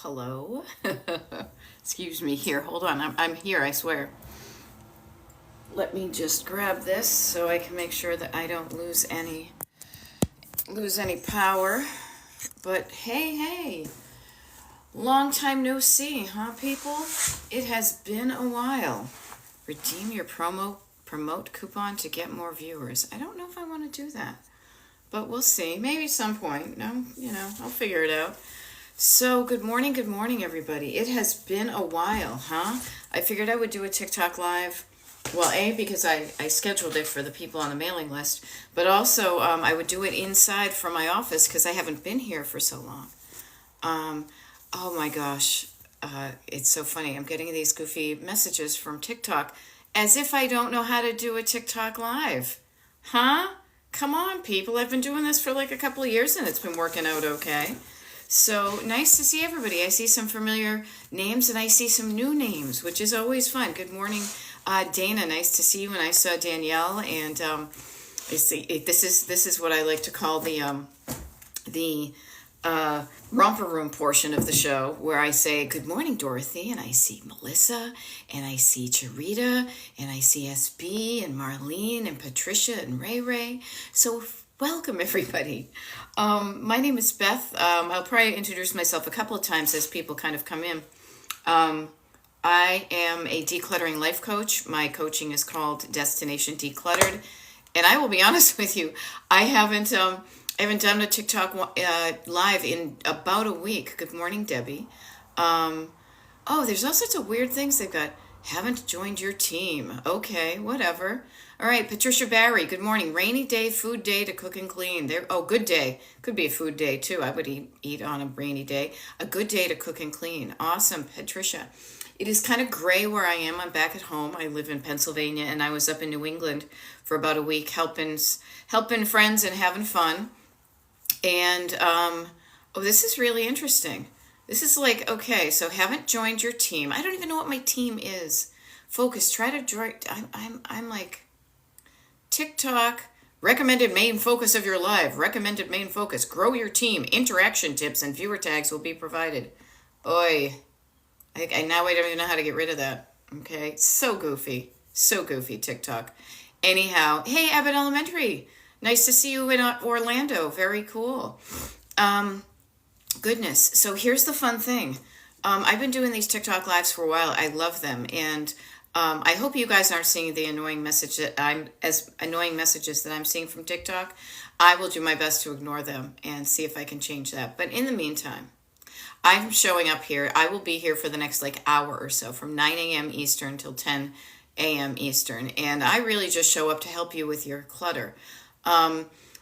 Hello? Excuse me here. Hold on. I'm here, I swear. Let me just grab this so I can make sure that I don't lose any power. But hey. Long time no see, huh people? It has been a while. Redeem your promote coupon to get more viewers. I don't know if I want to do that. But we'll see. Maybe some point. No, I'll figure it out. So, good morning, everybody. It has been a while, huh? I figured I would do a TikTok live. Well, because I scheduled it for the people on the mailing list, but also I would do it inside from my office because I haven't been here for so long. Um, oh my gosh, it's so funny. I'm getting these goofy messages from TikTok as if I don't know how to do a TikTok live. Huh? Come on, people. I've been doing this for like a couple of years and it's been working out okay. So nice to see everybody. I see some familiar names and I see some new names, which is always fun. Good morning, Dana. Nice to see you. And I saw Danielle, and I see this is what I like to call the romper room portion of the show, where I say good morning, Dorothy, and I see Melissa, and I see Charita, and I see SB, and Marlene, and Patricia, and Ray Ray. So welcome, everybody. My name is Beth. I'll probably introduce myself a couple of times as people kind of come in. I am a decluttering life coach. My coaching is called Destination Decluttered. And I will be honest with you, I haven't done a TikTok live in about a week. Good morning, Debbie. There's all sorts of weird things they've got. Haven't joined your team. Okay, whatever. All right, Patricia Barry, good morning. Rainy day, food day to cook and clean. Good day. Could be a food day too. I would eat on a rainy day. A good day to cook and clean. Awesome, Patricia. It is kind of gray where I am. I'm back at home. I live in Pennsylvania, and I was up in New England for about a week helping friends and having fun. And this is really interesting. This is like, okay, so haven't joined your team. I don't even know what my team is. Focus, try to join. I'm like TikTok, recommended main focus of your live, recommended main focus, grow your team, interaction tips and viewer tags will be provided. Oi, now I don't even know how to get rid of that. Okay, so goofy, TikTok. Anyhow, hey, Abbott Elementary. Nice to see you in Orlando. Very cool. Goodness. So here's the fun thing. I've been doing these TikTok lives for a while. I love them. And I hope you guys aren't seeing the annoying messages that I'm seeing from TikTok. I will do my best to ignore them and see if I can change that. But in the meantime, I'm showing up here. I will be here for the next hour or so, from 9 a.m. Eastern till 10 a.m. Eastern. And I really just show up to help you with your clutter.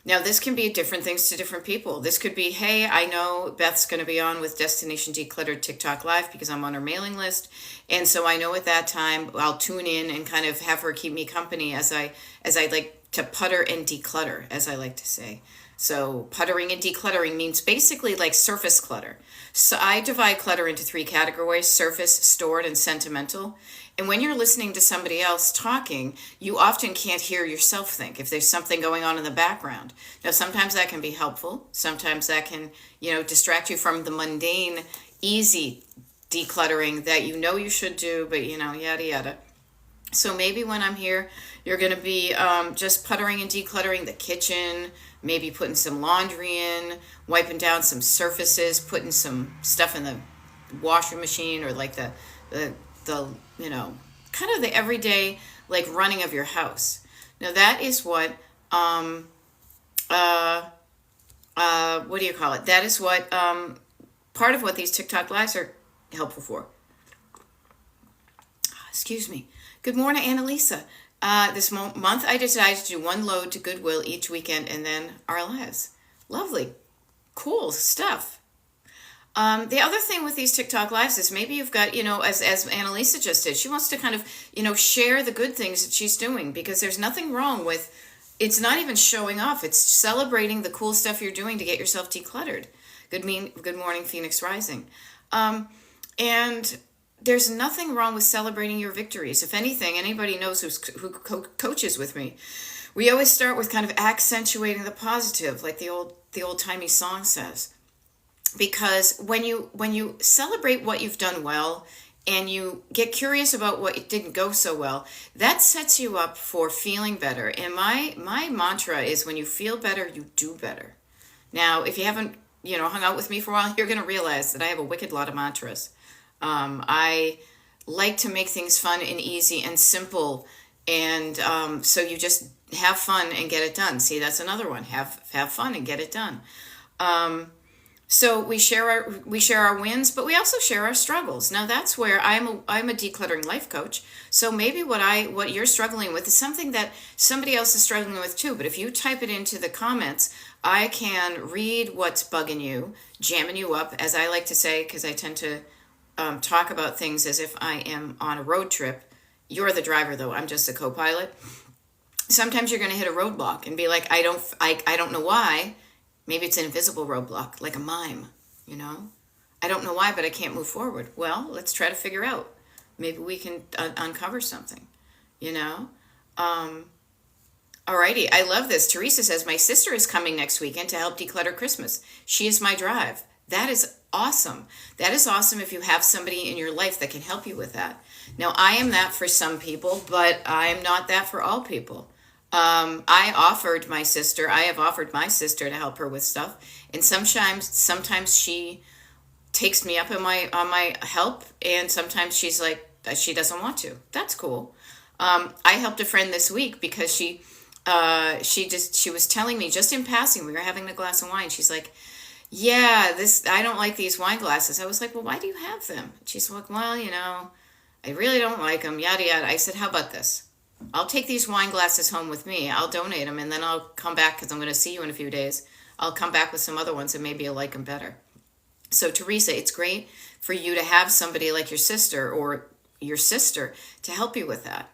Now, this can be different things to different people. This could be, hey, I know Beth's going to be on with Destination Decluttered TikTok Live because I'm on her mailing list. And so I know at that time I'll tune in and kind of have her keep me company as I like to putter and declutter, as I like to say. So puttering and decluttering means basically like surface clutter. So I divide clutter into 3 categories: surface, stored, and sentimental. And when you're listening to somebody else talking, you often can't hear yourself think if there's something going on in the background. Now, sometimes that can be helpful. Sometimes that can, distract you from the mundane, easy decluttering that you should do, but, yada, yada. So maybe when I'm here, you're going to be just puttering and decluttering the kitchen, maybe putting some laundry in, wiping down some surfaces, putting some stuff in the washing machine, or like the kind of the everyday running of your house. Now that is what what do you call it? That is what part of what these TikTok lives are helpful for. Excuse me. Good morning, Annalisa. This month I decided to do 1 load to Goodwill each weekend and then our lives. Lovely. Cool stuff. The other thing with these TikTok lives is maybe you've got, as Annalisa just did, she wants to kind of, share the good things that she's doing, because there's nothing wrong with, it's not even showing off. It's celebrating the cool stuff you're doing to get yourself decluttered. Good morning, Phoenix Rising. And there's nothing wrong with celebrating your victories. If anything, anybody knows who coaches with me, we always start with kind of accentuating the positive, like the old timey song says. because when you celebrate what you've done well and you get curious about what didn't go so well, that sets you up for feeling better. And my mantra is, when you feel better, you do better. Now, if you haven't, hung out with me for a while, you're going to realize that I have a wicked lot of mantras. I like to make things fun and easy and simple, and so you just have fun and get it done. See, that's another one. Have fun and get it done. So we share our wins, but we also share our struggles. Now that's where I'm a decluttering life coach. So maybe what you're struggling with is something that somebody else is struggling with too. But if you type it into the comments, I can read what's bugging you, jamming you up, as I like to say, because I tend to talk about things as if I am on a road trip. You're the driver, though. I'm just a co-pilot. Sometimes you're going to hit a roadblock and be like, I don't know why. Maybe it's an invisible roadblock, like a mime, you know? I don't know why, but I can't move forward. Well, let's try to figure out. Maybe we can uncover something, you know? Alrighty, I love this. Teresa says, my sister is coming next weekend to help declutter Christmas. She is my drive. That is awesome. That is awesome if you have somebody in your life that can help you with that. Now, I am that for some people, but I am not that for all people. I have offered my sister to help her with stuff. And sometimes she takes me up on my help. And sometimes she's like, she doesn't want to. That's cool. I helped a friend this week because she was telling me just in passing, we were having a glass of wine. She's like, yeah, I don't like these wine glasses. I was like, well, why do you have them? She's like, well, I really don't like them, yada, yada. I said, how about this? I'll take these wine glasses home with me. I'll donate them, and then I'll come back because I'm going to see you in a few days. I'll come back with some other ones, and maybe you'll like them better. So, Teresa, it's great for you to have somebody like your sister or your sister to help you with that.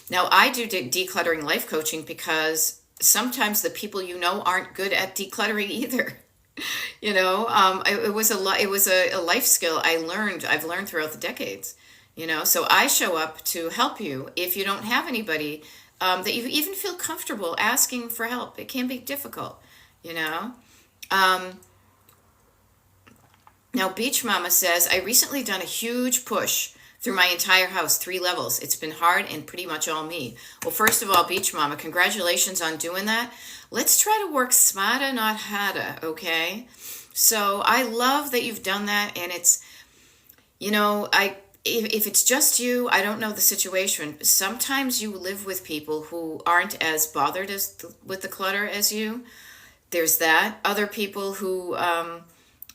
Now, I do decluttering life coaching because sometimes the people aren't good at decluttering either. It was a life skill I've learned throughout the decades. So I show up to help you if you don't have anybody that you even feel comfortable asking for help. It can be difficult, Now, Beach Mama says, I recently done a huge push through my entire house, 3 levels. It's been hard and pretty much all me. Well, first of all, Beach Mama, congratulations on doing that. Let's try to work smarter, not harder, okay? So I love that you've done that, and it's, if it's just you, I don't know the situation. Sometimes you live with people who aren't as bothered with the clutter as you. There's that. Other people who,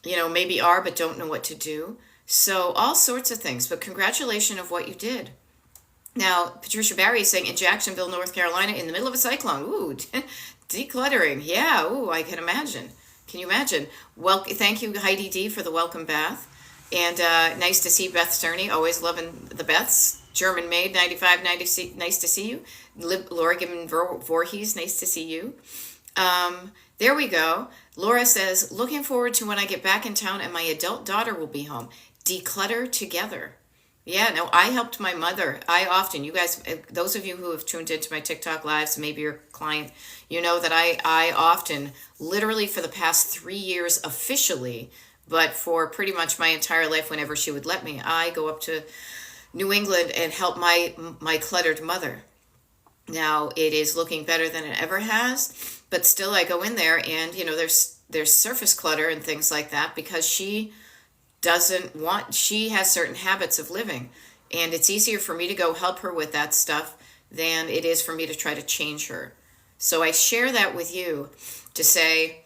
maybe are but don't know what to do. So all sorts of things. But congratulations of what you did. Now, Patricia Barry is saying, in Jacksonville, North Carolina, in the middle of a cyclone. Ooh, decluttering. Yeah, ooh, I can imagine. Can you imagine? Well, thank you, Heidi D, for the welcome bath. And nice to see Beth Sterney, always loving the Beths. German Maid, 95, nice to see you. Laura Gibbon Voorhees, nice to see you. There we go. Laura says, looking forward to when I get back in town and my adult daughter will be home. Declutter together. Yeah, no, I helped my mother. You guys, those of you who have tuned into my TikTok lives, maybe your client, you know that I often, literally for the past 3 years officially, but for pretty much my entire life, whenever she would let me, I go up to New England and help my cluttered mother. Now, it is looking better than it ever has, but still I go in there and, there's surface clutter and things like that because she has certain habits of living. And it's easier for me to go help her with that stuff than it is for me to try to change her. So I share that with you to say,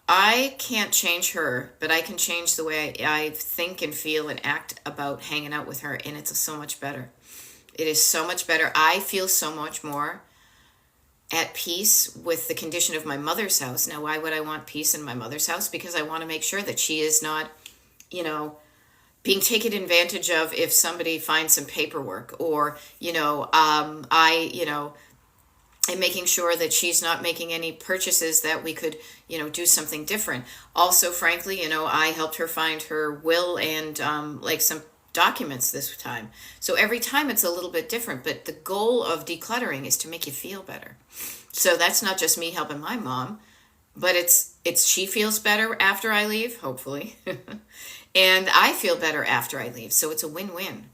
I can't change her, but I can change the way I think and feel and act about hanging out with her. And it's so much better. It is so much better. I feel so much more at peace with the condition of my mother's house. Now, why would I want peace in my mother's house? Because I want to make sure that she is not, being taken advantage of if somebody finds some paperwork or, and making sure that she's not making any purchases that we could, do something different. Also, frankly, I helped her find her will and some documents this time. So every time it's a little bit different, but the goal of decluttering is to make you feel better. So that's not just me helping my mom. but she feels better after I leave, hopefully. And I feel better after I leave. So it's a win-win.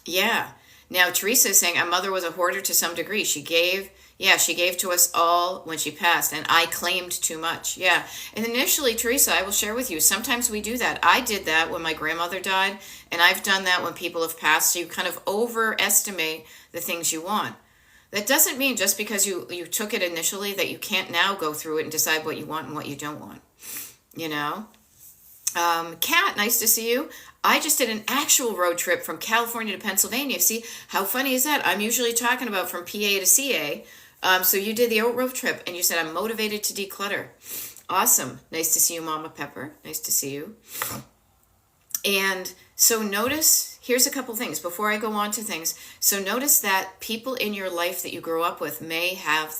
Yeah. Now Teresa is saying our mother was a hoarder to some degree. She gave to us all when she passed, and I claimed too much. Yeah. And initially, Teresa, I will share with you, sometimes we do that. I did that when my grandmother died, and I've done that when people have passed. So you kind of overestimate the things you want. That doesn't mean just because you took it initially that you can't now go through it and decide what you want and what you don't want. You know? Kat, nice to see you. I just did an actual road trip from California to Pennsylvania. See, how funny is that? I'm usually talking about from PA to CA. So you did the road trip and you said, I'm motivated to declutter. Awesome. Nice to see you, Mama Pepper. Nice to see you. And so notice, here's a couple things before I go on to things. So notice that people in your life that you grew up with may have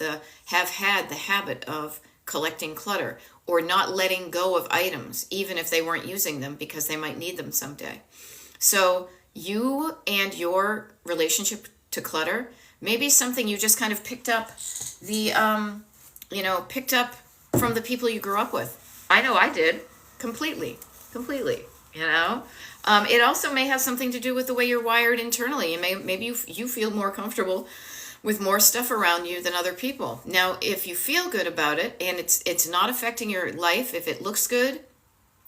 had the habit of collecting clutter or not letting go of items, even if they weren't using them because they might need them someday. So you and your relationship to clutter may be something you just kind of picked up picked up from the people you grew up with. I know I did completely, It also may have something to do with the way you're wired internally. Maybe you feel more comfortable with more stuff around you than other people. Now, if you feel good about it and it's not affecting your life, if it looks good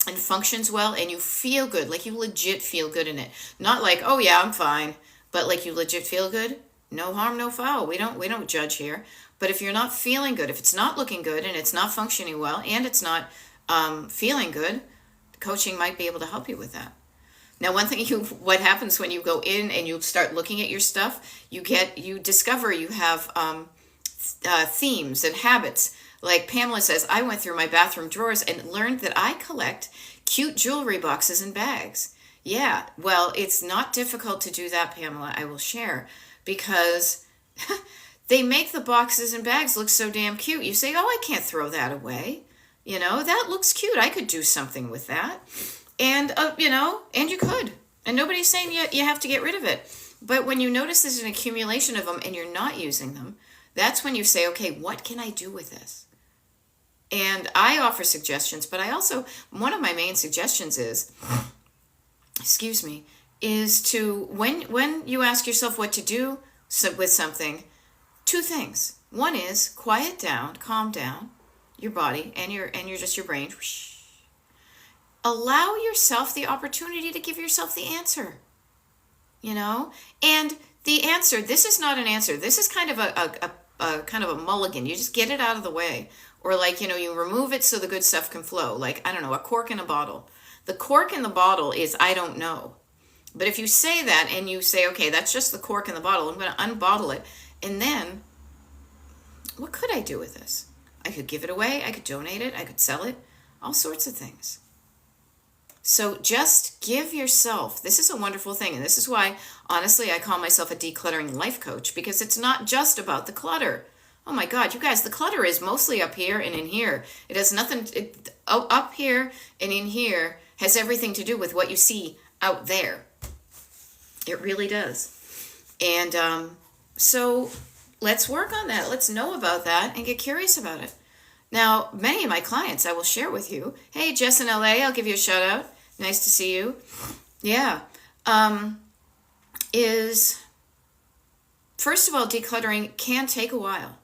and functions well and you feel good, like you legit feel good in it, not like, oh yeah, I'm fine, but like you legit feel good, no harm, no foul. We don't judge here. But if you're not feeling good, if it's not looking good and it's not functioning well and it's not feeling good, coaching might be able to help you with that. Now, what happens when you go in and you start looking at your stuff, you discover you have themes and habits. Like Pamela says, I went through my bathroom drawers and learned that I collect cute jewelry boxes and bags. Yeah, well, it's not difficult to do that, Pamela, I will share, because they make the boxes and bags look so damn cute. You say, oh, I can't throw that away. That looks cute. I could do something with that. And, and you could. And nobody's saying you have to get rid of it. But when you notice there's an accumulation of them and you're not using them, that's when you say, okay, what can I do with this? And I offer suggestions, but one of my main suggestions is to, when you ask yourself what to do with something, two things. One is quiet down, calm down your body and your brain. Allow yourself the opportunity to give yourself the answer, and the answer, this is not an answer. This is kind of a kind of a mulligan. You just get it out of the way, or you remove it so the good stuff can flow. Like, I don't know, a cork in a bottle. The cork in the bottle is, I don't know. But if you say that and you say, okay, that's just the cork in the bottle, I'm going to unbottle it. And then what could I do with this? I could give it away. I could donate it. I could sell it. All sorts of things. So just give yourself, this is a wonderful thing. And this is why, honestly, I call myself a decluttering life coach, because it's not just about the clutter. Oh my God, you guys, the clutter is mostly up here and in here. It has nothing, up here and in here has everything to do with what you see out there. It really does. And so let's work on that. Let's know about that and get curious about it. Now, many of my clients I will share with you. Hey, Jess in LA, I'll give you a shout out. Nice to see you. Yeah. First of all, decluttering can take a while.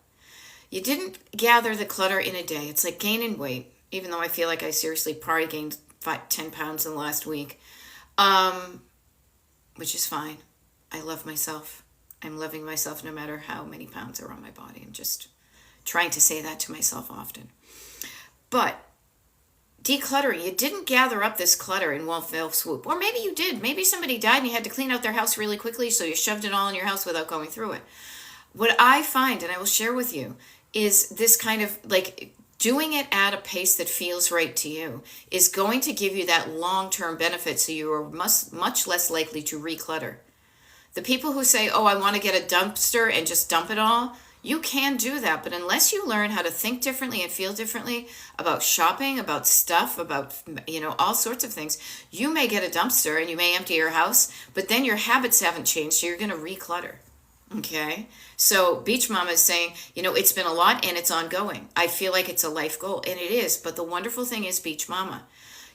You didn't gather the clutter in a day. It's like gaining weight, even though I feel like I seriously probably gained 10 pounds in the last week, which is fine. I love myself. I'm loving myself no matter how many pounds are on my body. I'm just trying to say that to myself often. But decluttering, you didn't gather up this clutter in one fell swoop. Or maybe you did. Maybe somebody died and you had to clean out their house really quickly, so you shoved it all in your house without going through it. What I find, and I will share with you, is this kind of like doing it at a pace that feels right to you is going to give you that long-term benefit, so you are much less likely to reclutter. The people who say, oh, I want to get a dumpster and just dump it all, you can do that, but unless you learn how to think differently and feel differently about shopping, about stuff, about, all sorts of things, you may get a dumpster and you may empty your house, but then your habits haven't changed, so you're going to reclutter. Okay. So Beach Mama is saying, it's been a lot and it's ongoing. I feel like it's a life goal, and it is. But the wonderful thing is, Beach Mama,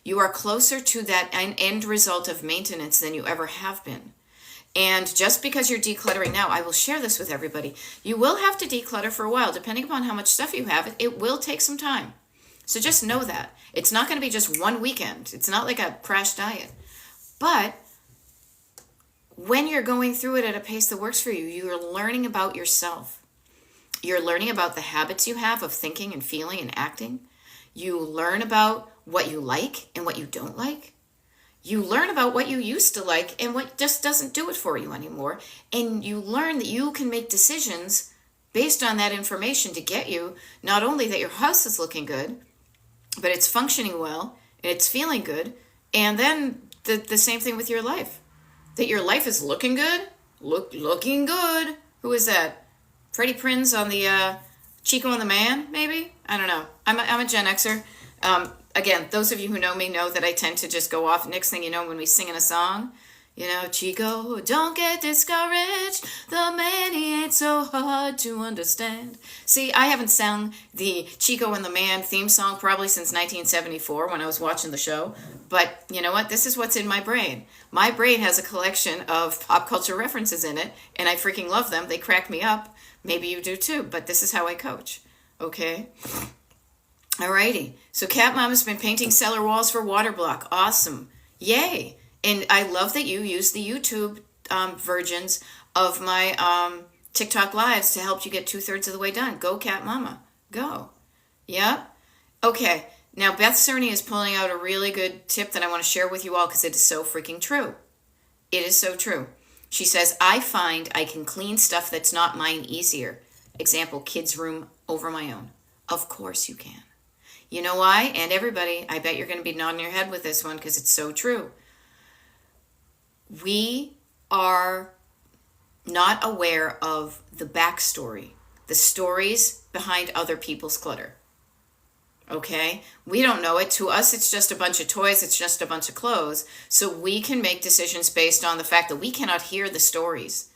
you are closer to that end result of maintenance than you ever have been. And just because you're decluttering now, I will share this with everybody. You will have to declutter for a while, depending upon how much stuff you have. It will take some time. So just know that. It's not going to be just one weekend. It's not like a crash diet. But when you're going through it at a pace that works for you, you're learning about yourself. You're learning about the habits you have of thinking and feeling and acting. You learn about what you like and what you don't like. You learn about what you used to like and what just doesn't do it for you anymore. And you learn that you can make decisions based on that information to get you not only that your house is looking good, but it's functioning well and it's feeling good. And then the same thing with your life. That your life is looking good, looking good. Who is that? Freddie Prinze on the Chico and the Man, maybe? I don't know. I'm a Gen Xer. Again, those of you who know me know that I tend to just go off. Next thing you know, when we sing in a song, Chico, don't get discouraged. The man, he ain't so hard to understand. See, I haven't sung the Chico and the Man theme song probably since 1974 when I was watching the show. But you know what? This is what's in my brain. My brain has a collection of pop culture references in it, and I freaking love them. They crack me up. Maybe you do too, but this is how I coach. Okay? Alrighty. So Cat Mom has been painting cellar walls for Waterblock. Awesome. Yay. And I love that you use the YouTube versions of my TikTok lives to help you get 2/3 of the way done. Go, Cat Mama. Go. Yep. Okay. Now, Beth Cerny is pulling out a really good tip that I want to share with you all because it is so freaking true. It is so true. She says, I find I can clean stuff that's not mine easier. Example, kids' room over my own. Of course you can. You know why? And everybody, I bet you're going to be nodding your head with this one because it's so true. We are not aware of the backstory, the stories behind other people's clutter. Okay? We don't know it. To us, it's just a bunch of toys. It's just a bunch of clothes. So we can make decisions based on the fact that we cannot hear the stories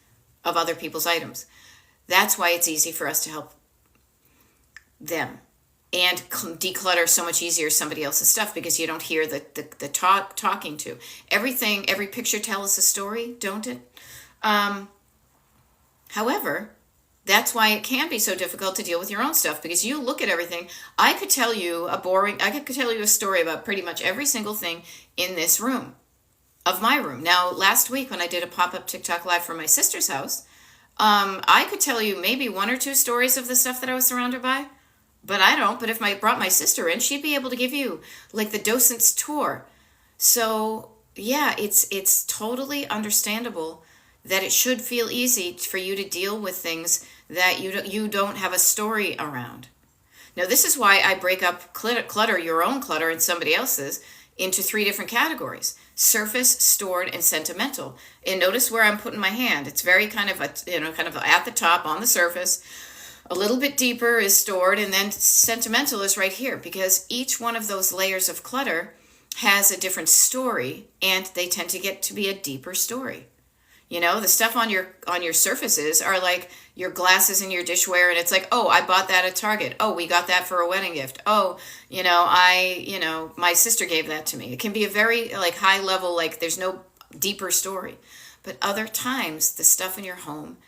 of other people's items. That's why it's easy for us to help them and declutter so much easier somebody else's stuff because you don't hear the talking to. Everything, every picture tells a story, don't it? However, that's why it can be so difficult to deal with your own stuff because you look at everything. I could tell you a story about pretty much every single thing in this room, of my room. Now, last week when I did a pop-up TikTok live from my sister's house, I could tell you maybe 1 or 2 stories of the stuff that I was surrounded by, but I don't. But if I brought my sister in, she'd be able to give you like the docent's tour. So yeah, it's totally understandable that it should feel easy for you to deal with things that you don't have a story around. Now, this is why I break up clutter, your own clutter and somebody else's, into 3 different categories: surface, stored, and sentimental. And notice where I'm putting my hand. It's very kind of at the top on the surface. A little bit deeper is stored, and then sentimental is right here because each one of those layers of clutter has a different story, and they tend to get to be a deeper story. The stuff on your surfaces are like your glasses and your dishware, and it's like, oh, I bought that at Target. Oh, we got that for a wedding gift. Oh, my sister gave that to me. It can be a very like high level, like there's no deeper story. But other times, the stuff in your home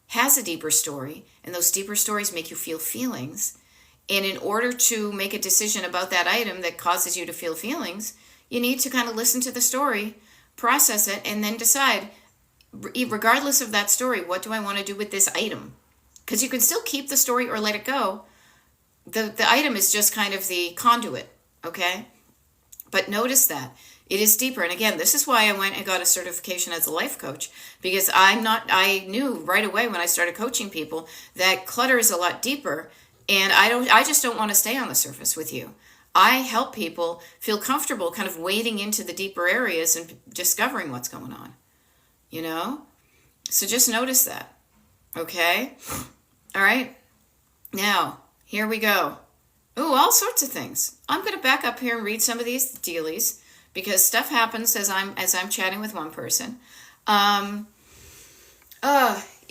has a deeper story, and those deeper stories make you feel feelings. And in order to make a decision about that item that causes you to feel feelings, you need to kind of listen to the story, process it, and then decide, regardless of that story, what do I want to do with this item? Because you can still keep the story or let it go. The item is just kind of the conduit, okay? But notice that it is deeper. And again, this is why I went and got a certification as a life coach, because I knew right away when I started coaching people that clutter is a lot deeper, and I just don't want to stay on the surface with you. I help people feel comfortable kind of wading into the deeper areas and discovering what's going on. So just notice that. Okay? All right. Now, here we go. Ooh, all sorts of things. I'm going to back up here and read some of these dealies because stuff happens as I'm chatting with one person.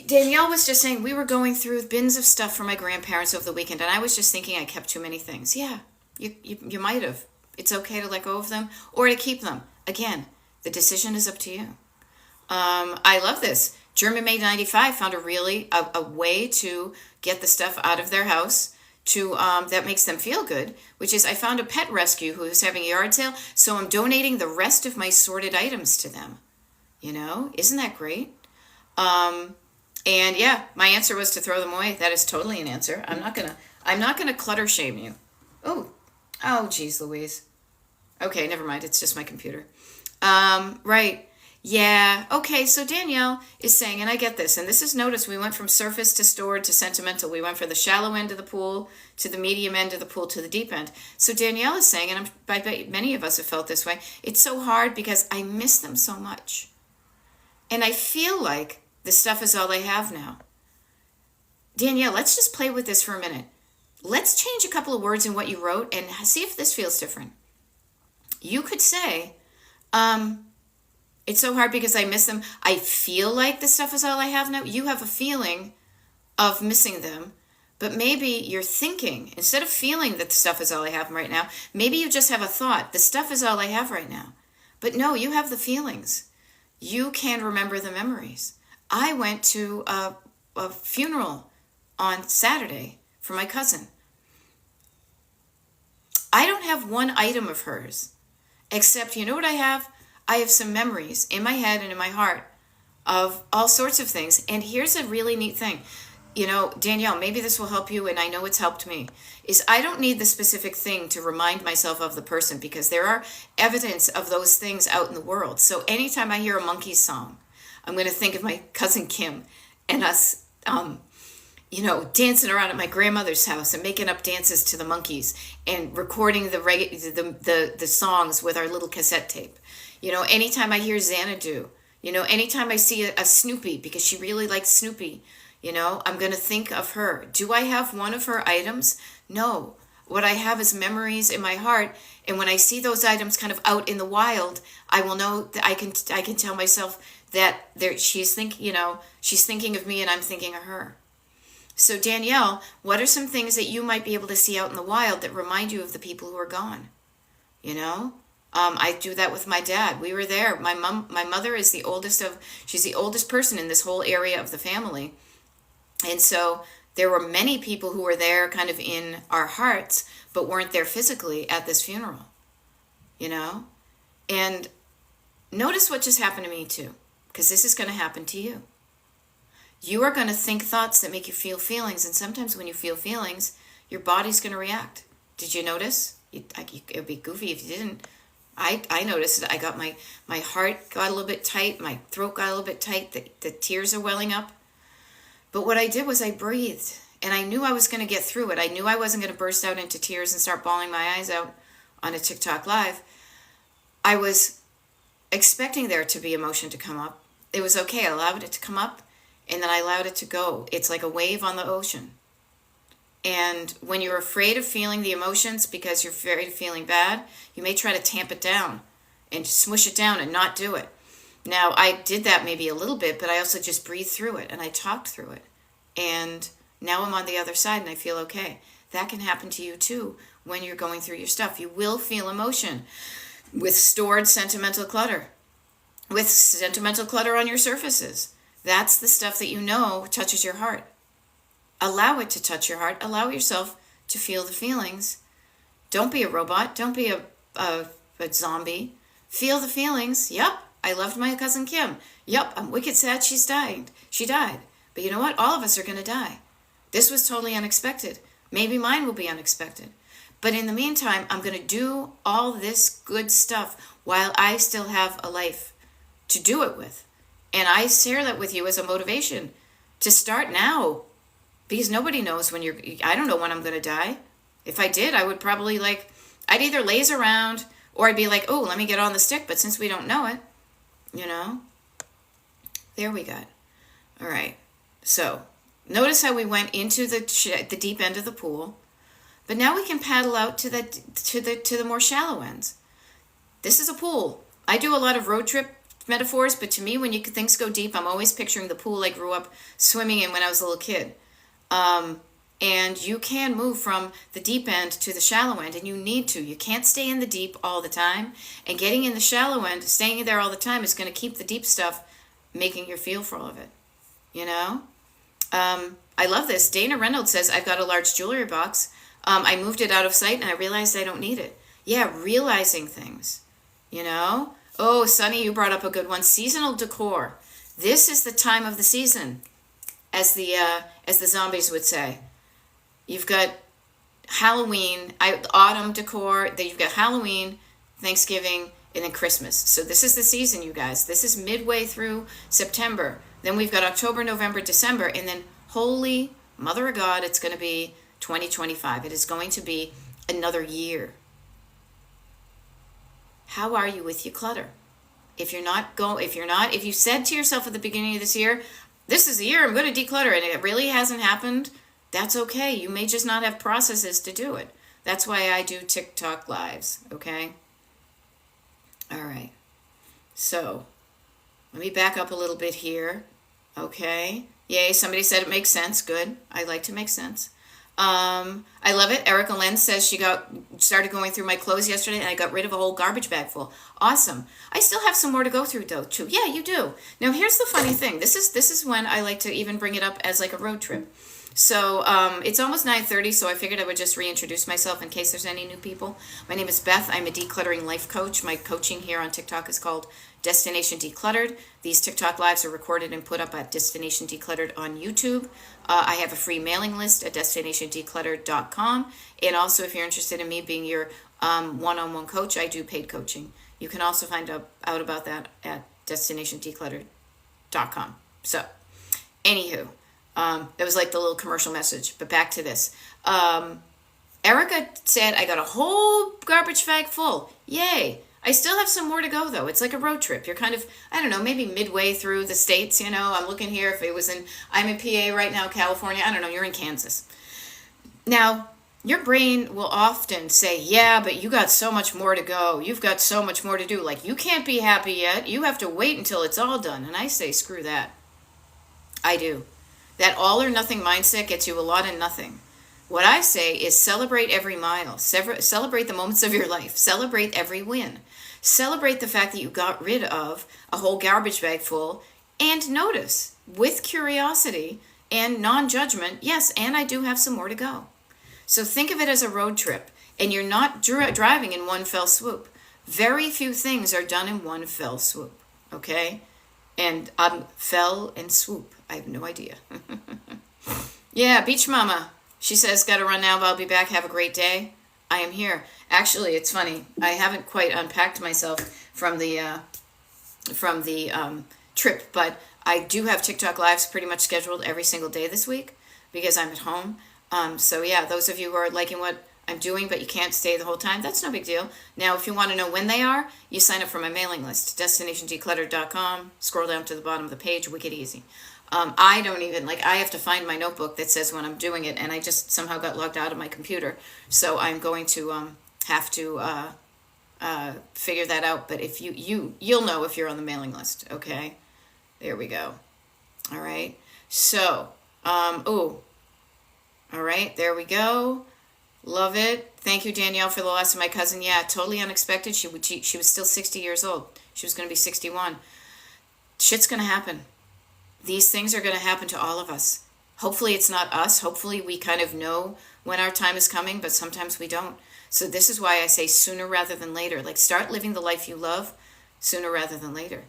Danielle was just saying we were going through bins of stuff for my grandparents over the weekend, and I was just thinking I kept too many things. Yeah, you might have. It's okay to let go of them or to keep them. Again, the decision is up to you. I love this. German Made 95 found a way to get the stuff out of their house to that makes them feel good, which is I found a pet rescue who is having a yard sale, so I'm donating the rest of my sorted items to them. Isn't that great? And yeah, my answer was to throw them away. That is totally an answer. I'm not gonna clutter shame you. Oh, geez, Louise. Okay, never mind. It's just my computer. Right. Yeah. Okay. So Danielle is saying, and I get this, and this is notice we went from surface to stored to sentimental. We went from the shallow end of the pool to the medium end of the pool to the deep end. So Danielle is saying, and I bet many of us have felt this way, it's so hard because I miss them so much. And I feel like the stuff is all I have now. Danielle, let's just play with this for a minute. Let's change a couple of words in what you wrote and see if this feels different. You could say, it's so hard because I miss them. I feel like the stuff is all I have now. You have a feeling of missing them, but maybe you're thinking, instead of feeling that the stuff is all I have right now, maybe you just have a thought, the stuff is all I have right now. But no, you have the feelings. You can remember the memories. I went to a funeral on Saturday for my cousin. I don't have one item of hers, except, you know what I have? I have some memories in my head and in my heart of all sorts of things. And here's a really neat thing. Danielle, maybe this will help you, and I know it's helped me, is I don't need the specific thing to remind myself of the person because there are evidence of those things out in the world. So anytime I hear a Monkees song, I'm going to think of my cousin Kim and us, dancing around at my grandmother's house and making up dances to the Monkees and recording the songs with our little cassette tape. Anytime I hear Xanadu, anytime I see a Snoopy because she really likes Snoopy, I'm going to think of her. Do I have one of her items? No. What I have is memories in my heart. And when I see those items kind of out in the wild, I will know that I can tell myself that she's thinking of me and I'm thinking of her. So Danielle, what are some things that you might be able to see out in the wild that remind you of the people who are gone? I do that with my dad. We were there. My mother is she's the oldest person in this whole area of the family. And so there were many people who were there kind of in our hearts, but weren't there physically at this funeral, And notice what just happened to me too, because this is going to happen to you. You are going to think thoughts that make you feel feelings. And sometimes when you feel feelings, your body's going to react. Did you notice? It would be goofy if you didn't. I noticed it. I got my heart got a little bit tight. My throat got a little bit tight. The tears are welling up. But what I did was I breathed. And I knew I was going to get through it. I knew I wasn't going to burst out into tears and start bawling my eyes out on a TikTok live. I was expecting there to be emotion to come up. It was okay. I allowed it to come up. And then I allowed it to go. It's like a wave on the ocean. And when you're afraid of feeling the emotions because you're afraid of feeling bad, you may try to tamp it down and smush it down and not do it. Now, I did that maybe a little bit, but I also just breathed through it and I talked through it. And now I'm on the other side and I feel okay. That can happen to you too when you're going through your stuff. You will feel emotion with stored sentimental clutter, with sentimental clutter on your surfaces. That's the stuff that touches your heart. Allow it to touch your heart. Allow yourself to feel the feelings. Don't be a robot. Don't be a zombie. Feel the feelings. Yep, I loved my cousin Kim. Yep, I'm wicked sad she died. But you know what? All of us are going to die. This was totally unexpected. Maybe mine will be unexpected. But in the meantime, I'm going to do all this good stuff while I still have a life to do it with. And I share that with you as a motivation to start now. Because nobody knows I don't know when I'm going to die. If I did, I would probably I'd either laze around or I'd be like, oh, let me get on the stick. But since we don't know it, there we go. All right. So notice how we went into the deep end of the pool. But now we can paddle out to the more shallow ends. This is a pool. I do a lot of road trip metaphors, but to me, when things go deep, I'm always picturing the pool I grew up swimming in when I was a little kid. And you can move from the deep end to the shallow end, and you need to. You can't stay in the deep all the time. And getting in the shallow end, staying there all the time is going to keep the deep stuff making your feel for all of it. You know? I love this. Dana Reynolds says, I've got a large jewelry box. I moved it out of sight and I realized I don't need it. Yeah, realizing things. You know? Oh, Sunny, you brought up a good one. Seasonal decor. This is the time of the season, as the zombies would say. You've got Halloween, autumn decor, then you've got Halloween, Thanksgiving, and then Christmas. So this is the season, you guys. This is midway through September. Then we've got October, November, December, and then holy Mother of God, it's going to be 2025. It is going to be another year. How are you with your clutter? If you said to yourself at the beginning of this year, this is the year I'm going to declutter, and it really hasn't happened, that's okay. You may just not have processes to do it. That's why I do TikTok lives, okay? All right. So, let me back up a little bit here. Okay. Yay, somebody said it makes sense. Good. I like to make sense. I love it. Erica Len says she started going through my clothes yesterday and I got rid of a whole garbage bag full. Awesome. I still have some more to go through though, too. Yeah, you do. Now, here's the funny thing. This is when I like to even bring it up as like a road trip. So it's almost 9:30, so I figured I would just reintroduce myself in case there's any new people. My name is Beth. I'm a decluttering life coach. My coaching here on TikTok is called Destination Decluttered. These TikTok lives are recorded and put up at Destination Decluttered on YouTube. I have a free mailing list at destinationdecluttered.com. And also, if you're interested in me being your one-on-one coach, I do paid coaching. You can also find out about that at destinationdecluttered.com. So, anywho. That was like the little commercial message, but back to this. Erica said, I got a whole garbage bag full. Yay. I still have some more to go, though. It's like a road trip. You're kind of, I don't know, maybe midway through the states, you know. I'm looking here if it was I'm in PA right now, California. I don't know, you're in Kansas. Now, your brain will often say, yeah, but you got so much more to go. You've got so much more to do. Like, you can't be happy yet. You have to wait until it's all done. And I say, screw that. I do. That all or nothing mindset gets you a lot of nothing. What I say is celebrate every mile. Celebrate the moments of your life. Celebrate every win. Celebrate the fact that you got rid of a whole garbage bag full. And notice, with curiosity and non-judgment, yes, and I do have some more to go. So think of it as a road trip. And you're not driving in one fell swoop. Very few things are done in one fell swoop. Okay? And fell and swoop. I have no idea. Yeah, Beach Mama. She says, gotta run now, but I'll be back. Have a great day. I am here. Actually, it's funny. I haven't quite unpacked myself from the trip, but I do have TikTok lives pretty much scheduled every single day this week because I'm at home. So yeah, those of you who are liking what I'm doing, but you can't stay the whole time, that's no big deal. Now, if you want to know when they are, you sign up for my mailing list, destinationdecluttered.com. Scroll down to the bottom of the page, wicked easy. I don't even, I have to find my notebook that says when I'm doing it, and I just somehow got logged out of my computer. So I'm going to have to figure that out. But if you'll know if you're on the mailing list, okay? There we go. All right. So, all right, there we go. Love it. Thank you, Danielle, for the loss of my cousin. Yeah, totally unexpected. She was still 60 years old. She was going to be 61. Shit's going to happen. These things are going to happen to all of us. Hopefully it's not us. Hopefully we kind of know when our time is coming, but sometimes we don't. So this is why I say sooner rather than later. Start living the life you love sooner rather than later.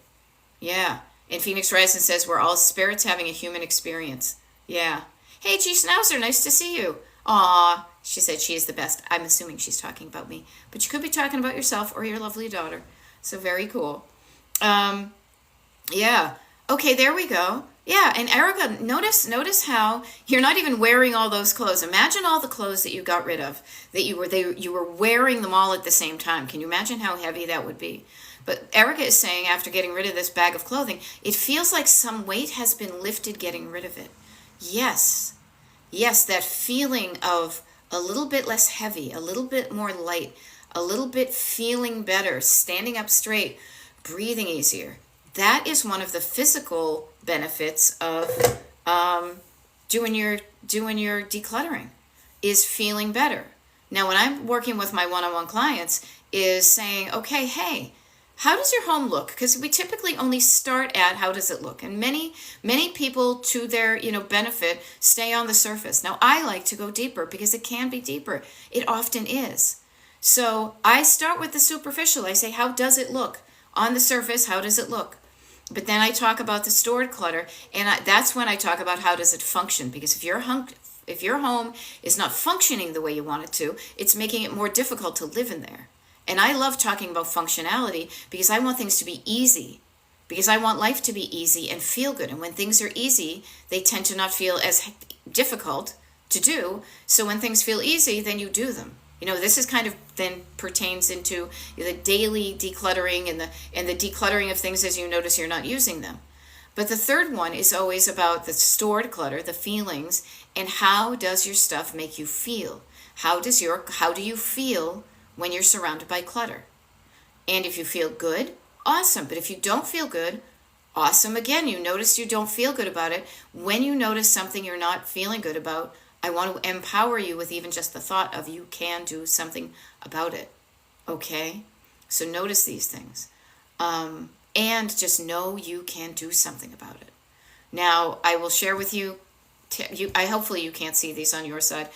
Yeah. And Phoenix Rising says, we're all spirits having a human experience. Yeah. Hey, G Schnauzer, nice to see you. Aw, she said she is the best. I'm assuming she's talking about me. But you could be talking about yourself or your lovely daughter. So very cool. Yeah. Okay, there we go. Yeah, and Erica, notice how you're not even wearing all those clothes. Imagine all the clothes that you got rid of, that you were wearing them all at the same time. Can you imagine how heavy that would be? But Erica is saying after getting rid of this bag of clothing, it feels like some weight has been lifted getting rid of it. Yes, that feeling of a little bit less heavy, a little bit more light, a little bit feeling better, standing up straight, breathing easier. that is one of the physical benefits of doing your decluttering, is feeling better. Now, when I'm working with my one-on-one clients, is saying, okay, hey, how does your home look? Because we typically only start at how does it look, and many people, to their benefit, stay on the surface. Now, I like to go deeper because it can be deeper. It often is. So I start with the superficial. I say, how does it look on the surface? How does it look? But then I talk about the stored clutter, and that's when I talk about how does it function. Because if your home is not functioning the way you want it to, it's making it more difficult to live in there. And I love talking about functionality because I want things to be easy, because I want life to be easy and feel good. And when things are easy, they tend to not feel as difficult to do. So when things feel easy, then you do them. This is kind of then pertains into the daily decluttering and the decluttering of things as you notice you're not using them. But the third one is always about the stored clutter, the feelings, and how does your stuff make you feel? How do you feel when you're surrounded by clutter? And if you feel good, awesome. But if you don't feel good, awesome again. You notice you don't feel good about it. When you notice something you're not feeling good about, I want to empower you with even just the thought of you can do something about it. Okay? So notice these things. And just know you can do something about it. Now, I will share with you, hopefully you can't see these on your side.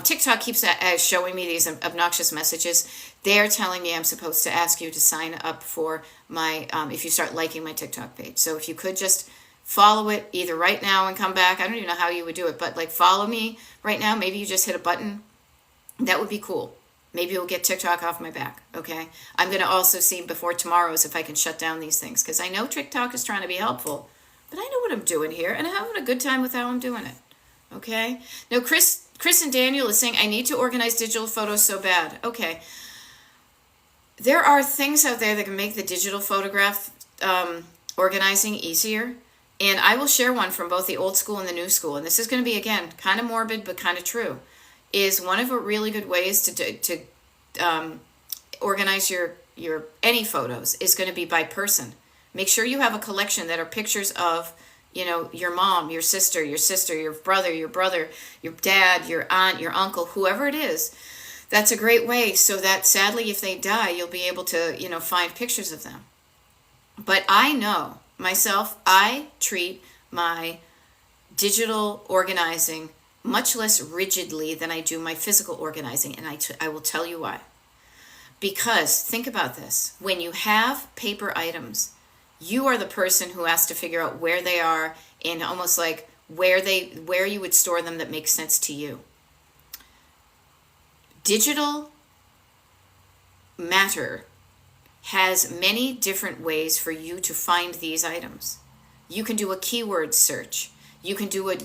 TikTok keeps showing me these obnoxious messages. They're telling me I'm supposed to ask you to sign up for my, if you start liking my TikTok page. So if you could just follow it either right now and come back. I don't even know how you would do it, but follow me right now. Maybe you just hit a button. That would be cool. Maybe you'll get TikTok off my back, okay? I'm going to also see before tomorrow's if I can shut down these things, because I know TikTok is trying to be helpful, but I know what I'm doing here, and I'm having a good time with how I'm doing it, okay? Now, Chris and Daniel is saying, I need to organize digital photos so bad. Okay. There are things out there that can make the digital photograph organizing easier. And I will share one from both the old school and the new school. And this is going to be, again, kind of morbid, but kind of true. Is one of the really good ways to organize your any photos is going to be by person. Make sure you have a collection that are pictures of, your mom, your sister, your brother, your dad, your aunt, your uncle, whoever it is. That's a great way so that sadly, if they die, you'll be able to, find pictures of them. But I know myself, I treat my digital organizing much less rigidly than I do my physical organizing, and I will tell you why. Because think about this. When you have paper items, you are the person who has to figure out where they are and almost like where you would store them that makes sense to you. Digital matter has many different ways for you to find these items. You can do a keyword search. You can do a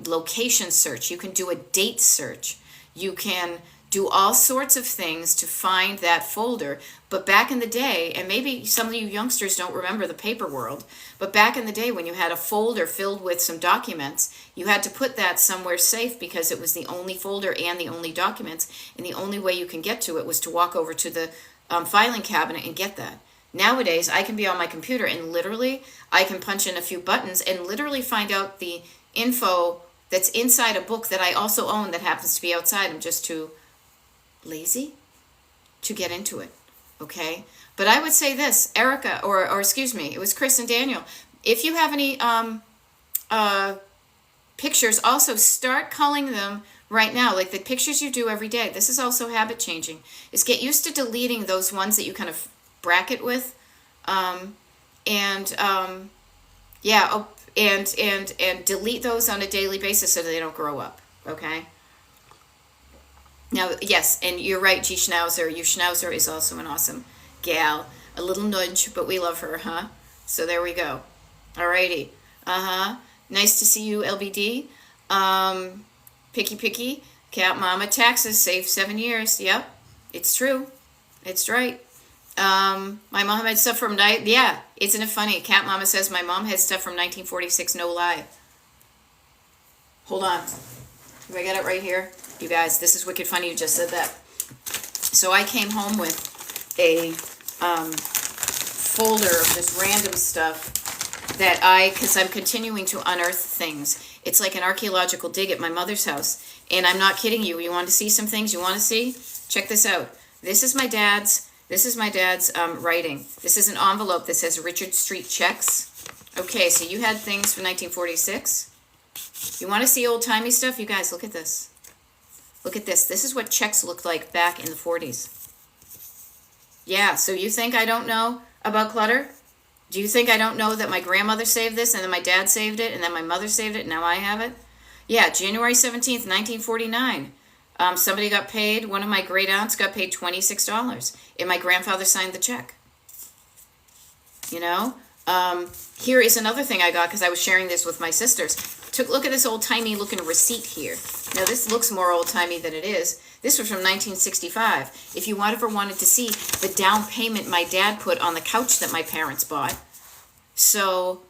location search. You can do a date search. You can do all sorts of things to find that folder. But back in the day, and maybe some of you youngsters don't remember the paper world, but back in the day when you had a folder filled with some documents, you had to put that somewhere safe because it was the only folder and the only documents, and the only way you can get to it was to walk over to the filing cabinet and get that. Nowadays, I can be on my computer and literally I can punch in a few buttons and literally find out the info that's inside a book that I also own that happens to be outside. I'm just too lazy to get into it, okay? But I would say this, Erica, or excuse me, it was Chris and Daniel. If you have any pictures, also start culling them right now, like the pictures you do every day. This is also habit changing, is get used to deleting those ones that you kind of bracket with, and delete those on a daily basis so that they don't grow up, okay? Now, yes, and you're right, G. Schnauzer. Your Schnauzer is also an awesome gal. A little nudge, but we love her, huh? So there we go. Alrighty. Nice to see you, LBD. Picky. Cat Mama. Taxes. Save 7 years. Yep. It's true. It's right. My mom had stuff from... Yeah. Isn't it funny? Cat Mama says, my mom had stuff from 1946. No lie. Hold on. Have I got it right here? You guys, this is wicked funny you just said that. So I came home with a folder of this random stuff that because I'm continuing to unearth things. It's like an archaeological dig at my mother's house. And I'm not kidding you. You want to see some things you want to see? Check this out. This is my dad's writing. This is an envelope that says Richard Street checks. Okay, so you had things from 1946. You want to see old-timey stuff? You guys, look at this. Look at this. This is what checks looked like back in the 40s. Yeah, so you think I don't know about clutter? Do you think I don't know that my grandmother saved this, and then my dad saved it, and then my mother saved it, and now I have it? Yeah, January 17th, 1949. Somebody got paid, one of my great aunts got paid $26, and my grandfather signed the check. You know? Here is another thing I got because I was sharing this with my sisters. Look at this old-timey looking receipt here. Now, this looks more old-timey than it is. This was from 1965. If you ever wanted to see the down payment my dad put on the couch that my parents bought. So,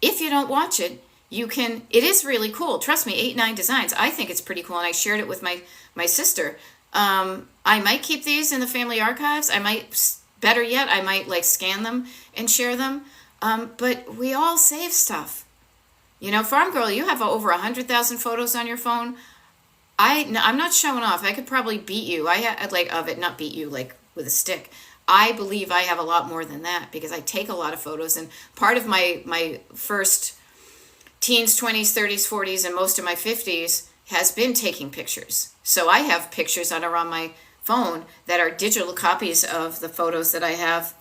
if you don't watch it, you can. It is really cool. Trust me, 8-9 Designs. I think it's pretty cool, and I shared it with my sister. I might keep these in the family archives. I might, better yet, I might like scan them and share them. But we all save stuff. You know, Farm Girl, you have over 100,000 photos on your phone. I'm not showing off. I could probably beat you. I had not beat you like with a stick. I believe I have a lot more than that because I take a lot of photos. And part of my first teens, 20s, 30s, 40s, and most of my 50s has been taking pictures. So I have pictures that are on my phone that are digital copies of the photos that I have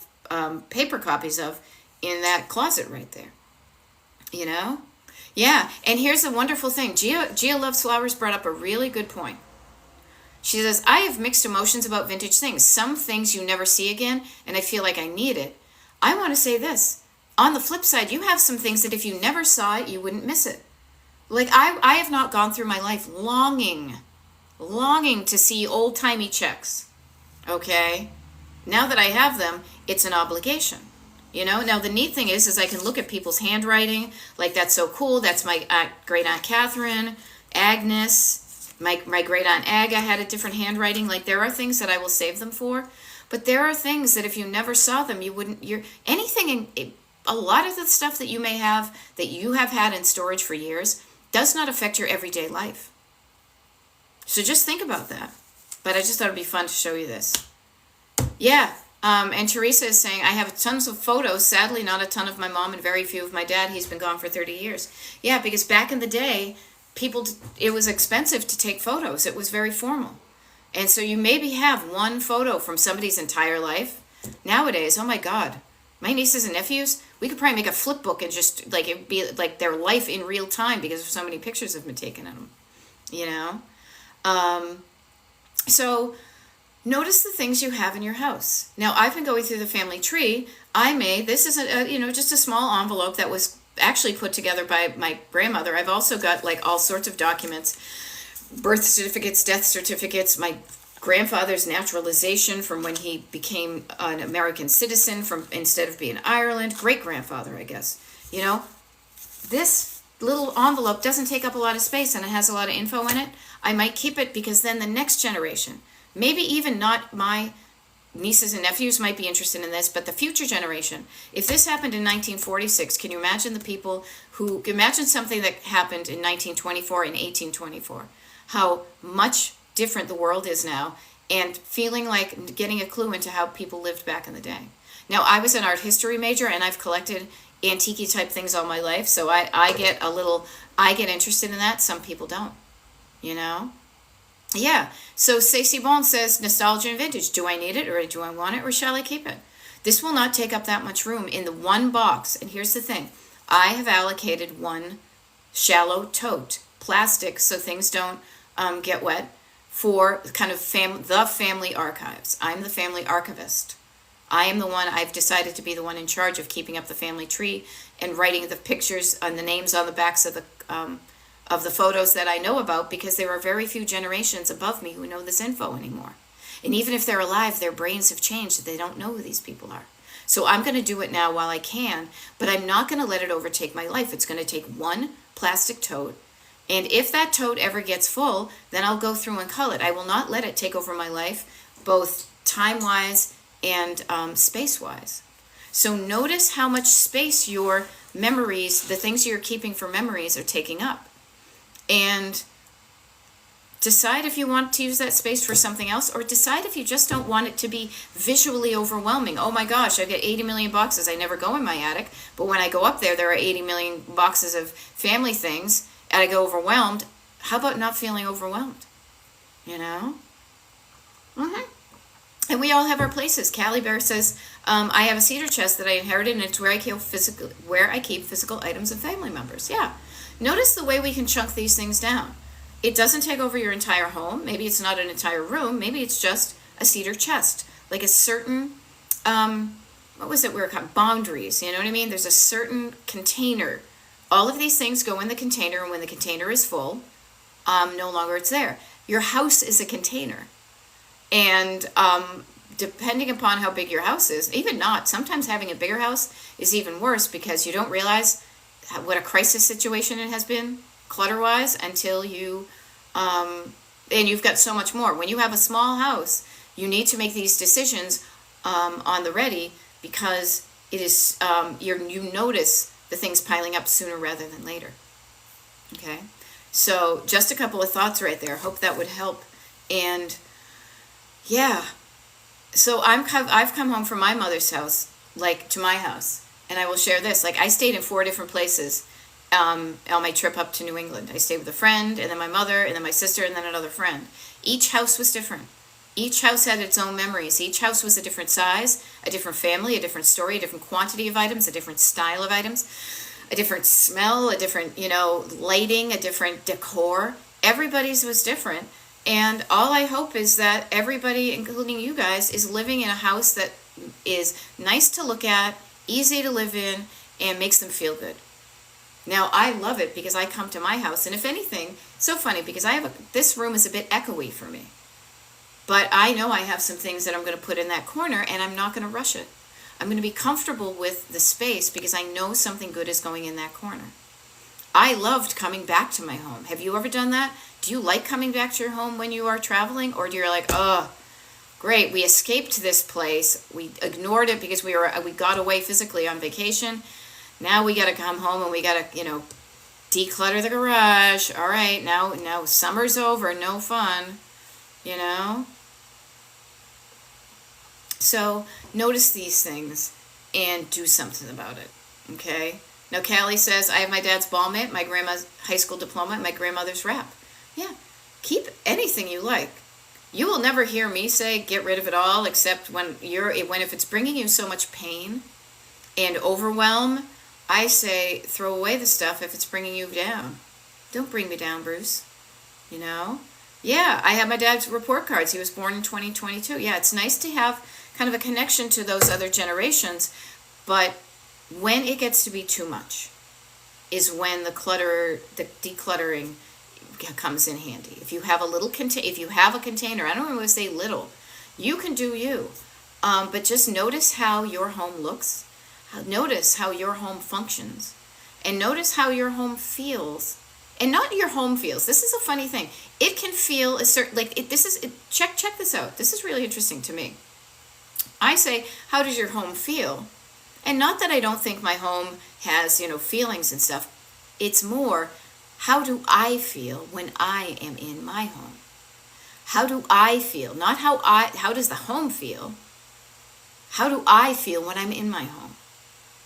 paper copies of in that closet right there. You know? Yeah, and here's the wonderful thing. Gia Loves Flowers brought up a really good point. She says, I have mixed emotions about vintage things. Some things you never see again, and I feel like I need it. I want to say this. On the flip side, you have some things that if you never saw it, you wouldn't miss it. Like, I have not gone through my life longing to see old-timey checks. Okay? Now that I have them, it's an obligation. You know, now the neat thing is I can look at people's handwriting, like that's so cool. That's my great aunt Catherine, Agnes, my great aunt Aga had a different handwriting. Like there are things that I will save them for, but there are things that if you never saw them, you wouldn't. A lot of the stuff that you may have that you have had in storage for years does not affect your everyday life. So just think about that. But I just thought it'd be fun to show you this. Yeah. And Teresa is saying, I have tons of photos, sadly not a ton of my mom and very few of my dad. He's been gone for 30 years. Yeah, because back in the day, it was expensive to take photos. It was very formal. And so you maybe have one photo from somebody's entire life. Nowadays, oh my God, my nieces and nephews, we could probably make a flip book and just like it'd be like their life in real time because of so many pictures have been taken of them, you know? So notice the things you have in your house. Now, I've been going through the family tree. This is just a small envelope that was actually put together by my grandmother. I've also got like all sorts of documents, birth certificates, death certificates, my grandfather's naturalization from when he became an American citizen from instead of being Ireland, great-grandfather, I guess. You know, this little envelope doesn't take up a lot of space and it has a lot of info in it. I might keep it because then the next generation, maybe even not my nieces and nephews might be interested in this, but the future generation. If this happened in 1946, can you imagine imagine something that happened in 1924 and 1824? How much different the world is now and feeling like getting a clue into how people lived back in the day. Now, I was an art history major and I've collected antique type things all my life, so I get interested in that. Some people don't, you know? Yeah, so Stacey Bond says, nostalgia and vintage. Do I need it or do I want it or shall I keep it? This will not take up that much room in the one box. And here's the thing. I have allocated one shallow tote, plastic, so things don't get wet, for kind of the family archives. I'm the family archivist. I am the one, I've decided to be the one in charge of keeping up the family tree and writing the pictures and the names on the backs of the photos that I know about, because there are very few generations above me who know this info anymore. And even if they're alive, their brains have changed. They don't know who these people are. So I'm going to do it now while I can, but I'm not going to let it overtake my life. It's going to take one plastic tote. And if that tote ever gets full, then I'll go through and cull it. I will not let it take over my life, both time-wise and space-wise. So notice how much space your memories, the things you're keeping for memories, are taking up. And decide if you want to use that space for something else, or decide if you just don't want it to be visually overwhelming. Oh my gosh, I've got 80 million boxes. I never go in my attic, but when I go up there, there are 80 million boxes of family things, and I go overwhelmed. How about not feeling overwhelmed? You know? Mm-hmm. And we all have our places. Callie Bear says, I have a cedar chest that I inherited, and it's where I keep physical items of family members. Yeah. Notice the way we can chunk these things down. It doesn't take over your entire home. Maybe it's not an entire room. Maybe it's just a cedar chest. Like a certain, what was it we were called? Boundaries. You know what I mean? There's a certain container. All of these things go in the container, and when the container is full, no longer it's there. Your house is a container. And depending upon how big your house is, even not, sometimes having a bigger house is even worse because you don't realize what a crisis situation it has been clutter-wise until you, and you've got so much more. When you have a small house, you need to make these decisions on the ready because it is, you notice the things piling up sooner rather than later. Okay? So just a couple of thoughts right there. Hope that would help. And yeah, so I've come home from my mother's house, like to my house, and I will share this. Like I stayed in 4 different places on my trip up to New England. I stayed with a friend, and then my mother, and then my sister, and then another friend. Each house was different. Each house had its own memories. Each house was a different size, a different family, a different story, a different quantity of items, a different style of items, a different smell, a different, lighting, a different decor. Everybody's was different. And all I hope is that everybody, including you guys, is living in a house that is nice to look at, easy to live in, and makes them feel good. Now, I love it because I come to my house, and if anything, so funny because this room is a bit echoey for me. But I know I have some things that I'm going to put in that corner, and I'm not going to rush it. I'm going to be comfortable with the space because I know something good is going in that corner. I loved coming back to my home. Have you ever done that? Do you like coming back to your home when you are traveling? Or do you like, oh, great, we escaped this place. We ignored it because we got away physically on vacation. Now we got to come home and we got to, declutter the garage. All right, now summer's over, no fun, So notice these things and do something about it, okay? Now, Callie says, I have my dad's ball mitt, my grandma's high school diploma, and my grandmother's wrap. Yeah, keep anything you like. You will never hear me say get rid of it all, except when if it's bringing you so much pain and overwhelm, I say throw away the stuff if it's bringing you down. Don't bring me down, Bruce. Yeah, I have my dad's report cards. He was born in 2022. Yeah, it's nice to have kind of a connection to those other generations, but when it gets to be too much is when the decluttering comes in handy. If you have a container, I don't want to say little, you can do you, but just notice how your home looks, notice how your home functions, and notice how your home feels. And not your home feels. This is a funny thing. It can feel a certain check this out. This is really interesting to me. I say, how does your home feel? And not that I don't think my home has, feelings and stuff. It's more, how do I feel when I am in my home? How do I feel? Not how does the home feel? How do I feel when I'm in my home?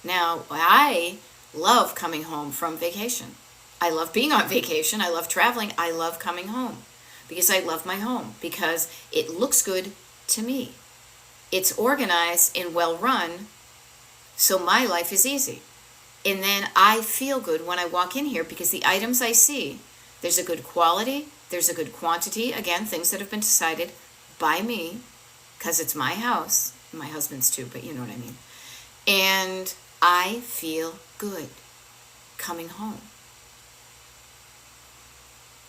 Now, I love coming home from vacation. I love being on vacation. I love traveling. I love coming home because I love my home because it looks good to me. It's organized and well run, so my life is easy. And then I feel good when I walk in here because the items I see, there's a good quality, there's a good quantity. Again, things that have been decided by me because it's my house. My husband's too, but you know what I mean. And I feel good coming home.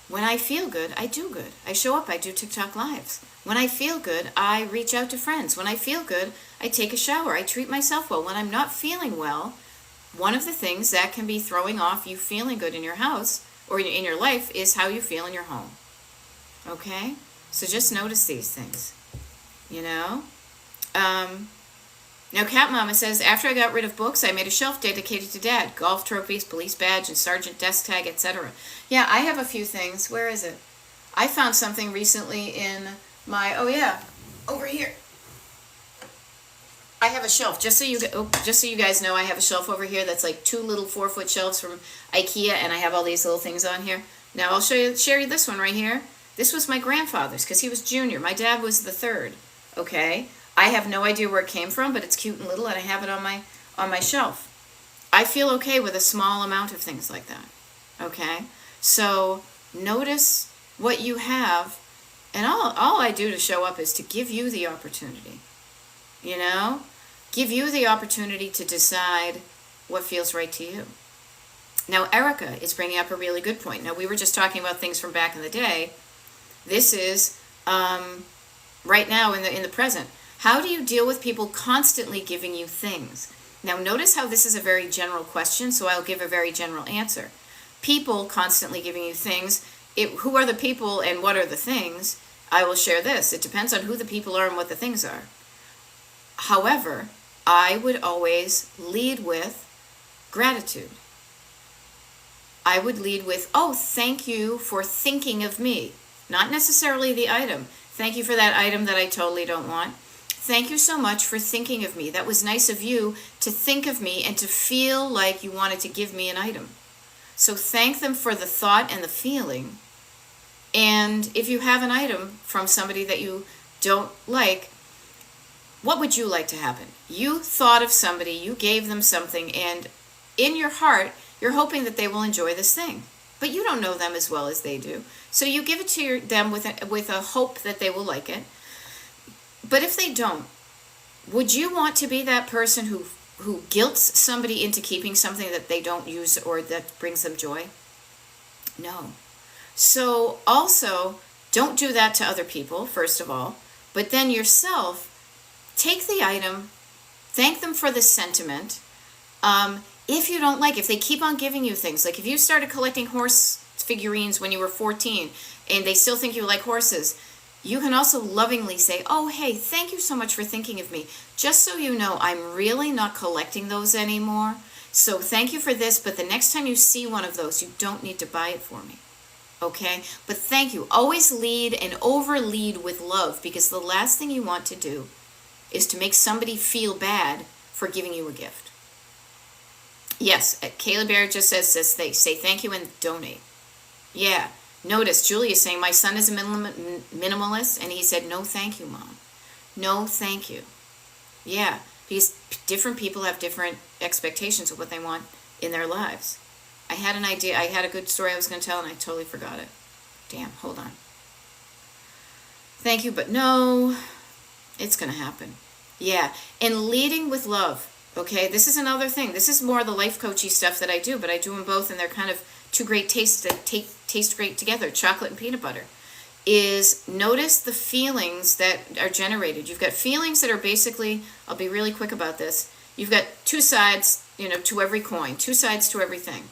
When I feel good, I do good. I show up, I do TikTok lives. When I feel good, I reach out to friends. When I feel good, I take a shower. I treat myself well. When I'm not feeling well, one of the things that can be throwing off you feeling good in your house or in your life is how you feel in your home. Okay? So just notice these things. Now, Cat Mama says, after I got rid of books, I made a shelf dedicated to Dad. Golf trophies, police badge, and sergeant desk tag, etc. Yeah, I have a few things. Where is it? I found something recently in my, oh yeah, over here. I have a shelf. Just so you guys know, I have a shelf over here that's like 2 little 4-foot shelves from IKEA, and I have all these little things on here. Now I'll share you this one right here. This was my grandfather's because he was junior. My dad was the third. Okay, I have no idea where it came from, but it's cute and little, and I have it on my shelf. I feel okay with a small amount of things like that. Okay, so notice what you have, and all I do to show up is to give you the opportunity. You know, give you the opportunity to decide what feels right to you. Now, Erica is bringing up a really good point. Now, we were just talking about things from back in the day. This is right now in the present. How do you deal with people constantly giving you things? Now, notice how this is a very general question, so I'll give a very general answer. People constantly giving you things. Who are the people and what are the things? I will share this. It depends on who the people are and what the things are. However, I would always lead with gratitude. I would lead with, oh, thank you for thinking of me. Not necessarily the item. Thank you for that item that I totally don't want. Thank you so much for thinking of me. That was nice of you to think of me and to feel like you wanted to give me an item. So thank them for the thought and the feeling. And if you have an item from somebody that you don't like, what would you like to happen? You thought of somebody, you gave them something, and in your heart, you're hoping that they will enjoy this thing. But you don't know them as well as they do. So you give it to them with a hope that they will like it. But if they don't, would you want to be that person who guilts somebody into keeping something that they don't use or that brings them joy? No. So also, don't do that to other people, first of all. But then yourself, take the item, thank them for the sentiment. If you don't like, if they keep on giving you things, like if you started collecting horse figurines when you were 14 and they still think you like horses, you can also lovingly say, oh, hey, thank you so much for thinking of me. Just so you know, I'm really not collecting those anymore. So thank you for this, but the next time you see one of those, you don't need to buy it for me. Okay? But thank you. Always lead and over-lead with love, because the last thing you want to do is to make somebody feel bad for giving you a gift. Yes, Kayla Bear just says say thank you and donate. Yeah. Notice, Julie is saying, my son is a minimalist, and he said, no thank you, Mom. No thank you. Yeah, because different people have different expectations of what they want in their lives. I had an idea, I had a good story I was going to tell, and I totally forgot it. Damn, hold on. Thank you, but no, it's going to happen. Yeah, and leading with love. Okay, this is another thing. This is more the life coachy stuff that I do, but I do them both, and they're kind of two great tastes that taste great together, chocolate and peanut butter, is notice the feelings that are generated. You've got feelings that are basically, I'll be really quick about this, you've got two sides, to every coin, two sides to everything,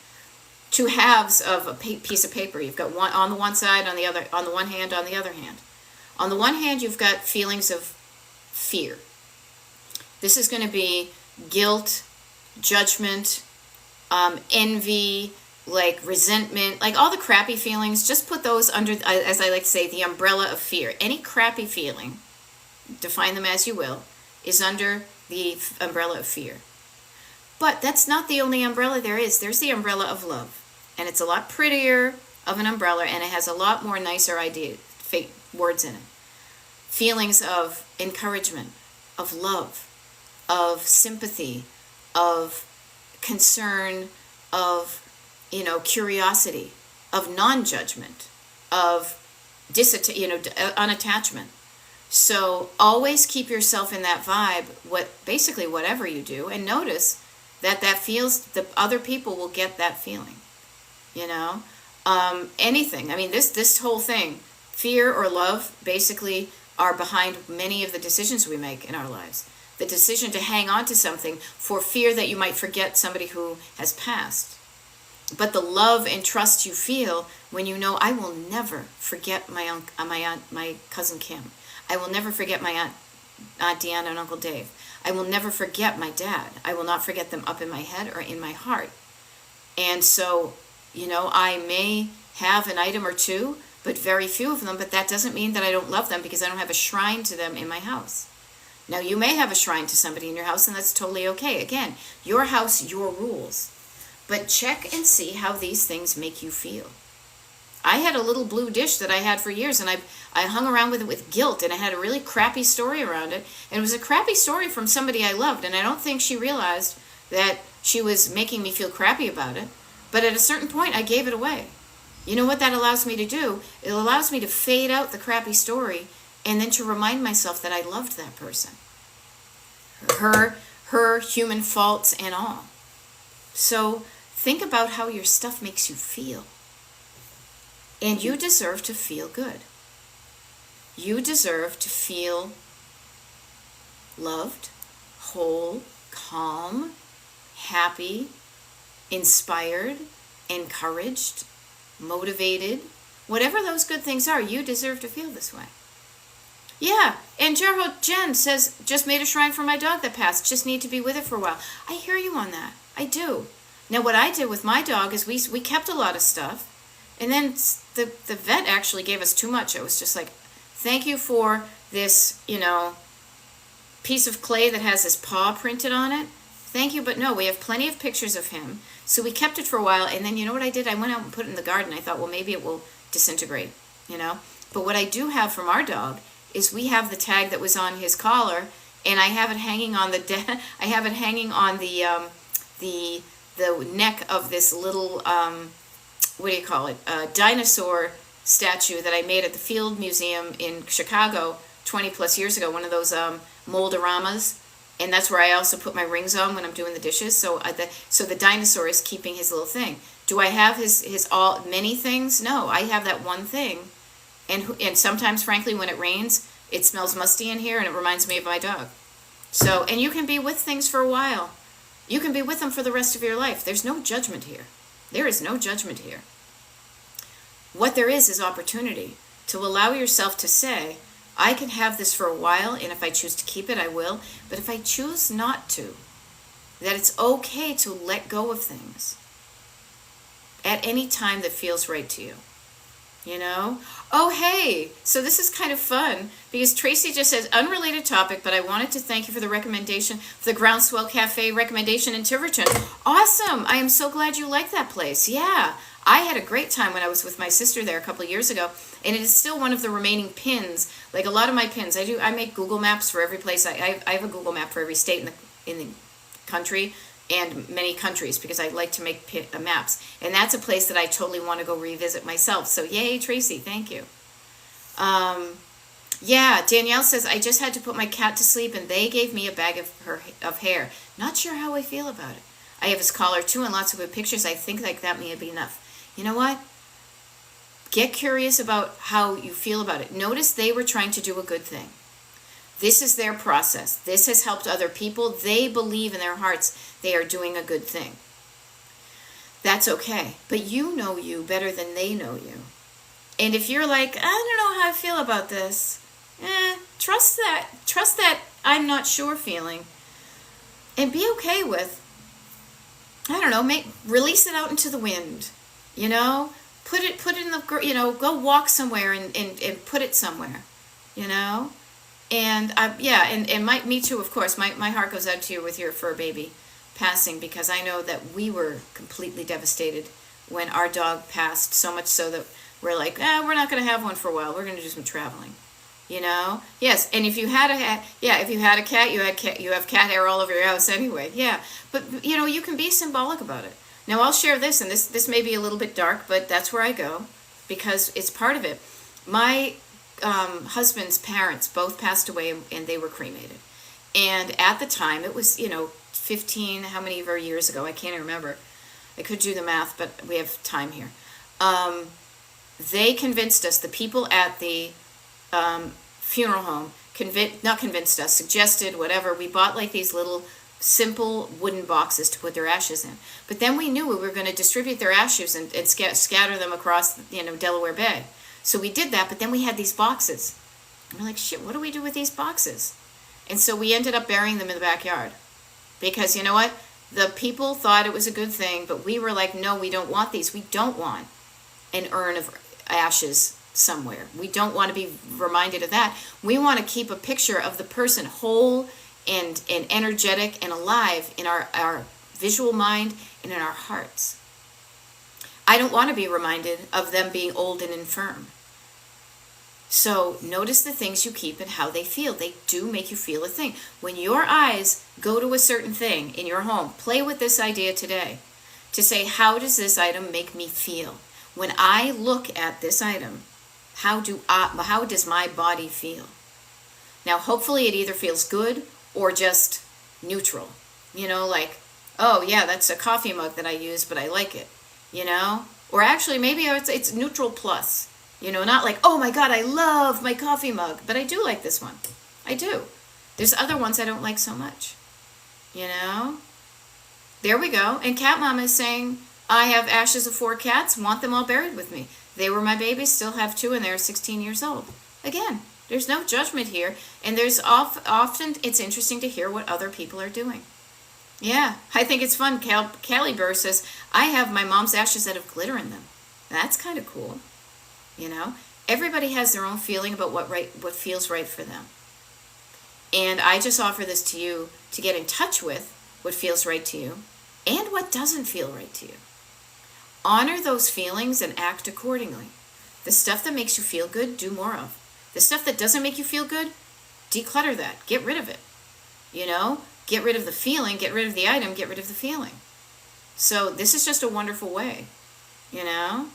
two halves of a piece of paper. You've got one on the one side, on the other, on the one hand, on the other hand. On the one hand, you've got feelings of fear. This is going to be guilt, judgment, envy, like resentment, like all the crappy feelings. Just put those under, as I like to say, the umbrella of fear. Any crappy feeling, define them as you will, is under the umbrella of fear. But that's not the only umbrella there is. There's the umbrella of love. And it's a lot prettier of an umbrella, and it has a lot more nicer words in it. Feelings of encouragement, of love, of sympathy, of concern, of curiosity, of non-judgment, of unattachment. So always keep yourself in that vibe, basically whatever you do, and notice that feels, the other people will get that feeling. Anything. I mean, this whole thing, fear or love, basically are behind many of the decisions we make in our lives. The decision to hang on to something for fear that you might forget somebody who has passed. But the love and trust you feel when you know, I will never forget my cousin Kim. I will never forget my Aunt Deanna and Uncle Dave. I will never forget my dad. I will not forget them up in my head or in my heart. And so, I may have an item or two, but very few of them, but that doesn't mean that I don't love them because I don't have a shrine to them in my house. Now, you may have a shrine to somebody in your house, and that's totally okay. Again, your house, your rules. But check and see how these things make you feel. I had a little blue dish that I had for years, and I hung around with it with guilt, and I had a really crappy story around it. And it was a crappy story from somebody I loved, and I don't think she realized that she was making me feel crappy about it. But at a certain point, I gave it away. You know what that allows me to do? It allows me to fade out the crappy story and then to remind myself that I loved that person. Her human faults and all. So think about how your stuff makes you feel. And you deserve to feel good. You deserve to feel loved, whole, calm, happy, inspired, encouraged, motivated. Whatever those good things are, you deserve to feel this way. Yeah, and Gerho Jen says, just made a shrine for my dog that passed. Just need to be with it for a while. I hear you on that. I do. Now, what I did with my dog is we kept a lot of stuff. And then the vet actually gave us too much. It was just like, thank you for this, piece of clay that has his paw printed on it. Thank you, but no, we have plenty of pictures of him. So we kept it for a while, and then you know what I did? I went out and put it in the garden. I thought, well, maybe it will disintegrate, But what I do have from our dog is we have the tag that was on his collar, and I have it hanging on the I have it hanging on the neck of this little what do you call it? Dinosaur statue that I made at the Field Museum in Chicago 20 plus years ago. One of those moldoramas. And that's where I also put my rings on when I'm doing the dishes. So the dinosaur is keeping his little thing. Do I have his many things? No, I have that one thing. And sometimes, frankly, when it rains, it smells musty in here, and it reminds me of my dog. So, and you can be with things for a while. You can be with them for the rest of your life. There's no judgment here. There is no judgment here. What there is opportunity to allow yourself to say, I can have this for a while, and if I choose to keep it, I will. But if I choose not to, that it's okay to let go of things at any time that feels right to you. Oh, hey, so this is kind of fun because Tracy just says, unrelated topic, but I wanted to thank you for the recommendation for the Groundswell Cafe recommendation in Tiverton. Awesome. I am so glad you like that place. Yeah, I had a great time when I was with my sister there a couple of years ago, and it is still one of the remaining pins. Like a lot of my pins, I make Google Maps for every place. I have a Google map for every state in the country and many countries because I like to make maps. And that's a place that I totally want to go revisit myself. So yay, Tracy, thank you. Yeah, Danielle says, I just had to put my cat to sleep and they gave me a bag of hair. Not sure how I feel about it. I have his collar too and lots of good pictures. I think like that may be enough. You know what? Get curious about how you feel about it. Notice they were trying to do a good thing. This is their process. This has helped other people. They believe in their hearts they are doing a good thing. That's okay. But you know you better than they know you. And if you're like, I don't know how I feel about this, trust that I'm not sure feeling. And be okay with, I don't know, release it out into the wind. Put it in the, go walk somewhere and put it somewhere, And me too, of course. My heart goes out to you with your fur baby passing because I know that we were completely devastated when our dog passed. So much so that we're like, we're not going to have one for a while. We're going to do some traveling, Yes, and if you had a cat, you have cat hair all over your house anyway. Yeah, but you can be symbolic about it. Now I'll share this, and this may be a little bit dark, but that's where I go because it's part of it. My husband's parents both passed away and they were cremated. And at the time, it was, 15, how many years ago? I can't even remember. I could do the math, but we have time here. They convinced us, the people at the funeral home, suggested, whatever. We bought like these little simple wooden boxes to put their ashes in. But then we knew we were going to distribute their ashes and scatter them across, Delaware Bay. So we did that, but then we had these boxes. And we're like, shit, what do we do with these boxes? And so we ended up burying them in the backyard. Because you know what? The people thought it was a good thing, but we were like, no, we don't want these. We don't want an urn of ashes somewhere. We don't want to be reminded of that. We want to keep a picture of the person whole and energetic and alive in our visual mind and in our hearts. I don't want to be reminded of them being old and infirm. So notice the things you keep and how they feel. They do make you feel a thing. When your eyes go to a certain thing in your home, play with this idea today to say, how does this item make me feel? When I look at this item, how does my body feel? Now, hopefully it either feels good or just neutral. You know, like, oh yeah, that's a coffee mug that I use, but I like it. You know? Or actually, maybe it's neutral plus. You know, not like, oh my God, I love my coffee mug, but I do like this one. I do. There's other ones I don't like so much. You know? There we go. And Cat Mama is saying, I have ashes of 4 cats, want them all buried with me. They were my babies, still have 2, and they're 16 years old. Again, there's no judgment here, and there's often, it's interesting to hear what other people are doing. Yeah, I think it's fun. Callie Burr says, I have my mom's ashes that have glitter in them. That's kind of cool. You know, everybody has their own feeling about what feels right for them. And I just offer this to you to get in touch with what feels right to you and what doesn't feel right to you. Honor those feelings and act accordingly. The stuff that makes you feel good, do more of. The stuff that doesn't make you feel good, declutter that. Get rid of it. You know, get rid of the feeling, get rid of the item, get rid of the feeling. So this is just a wonderful way, you know,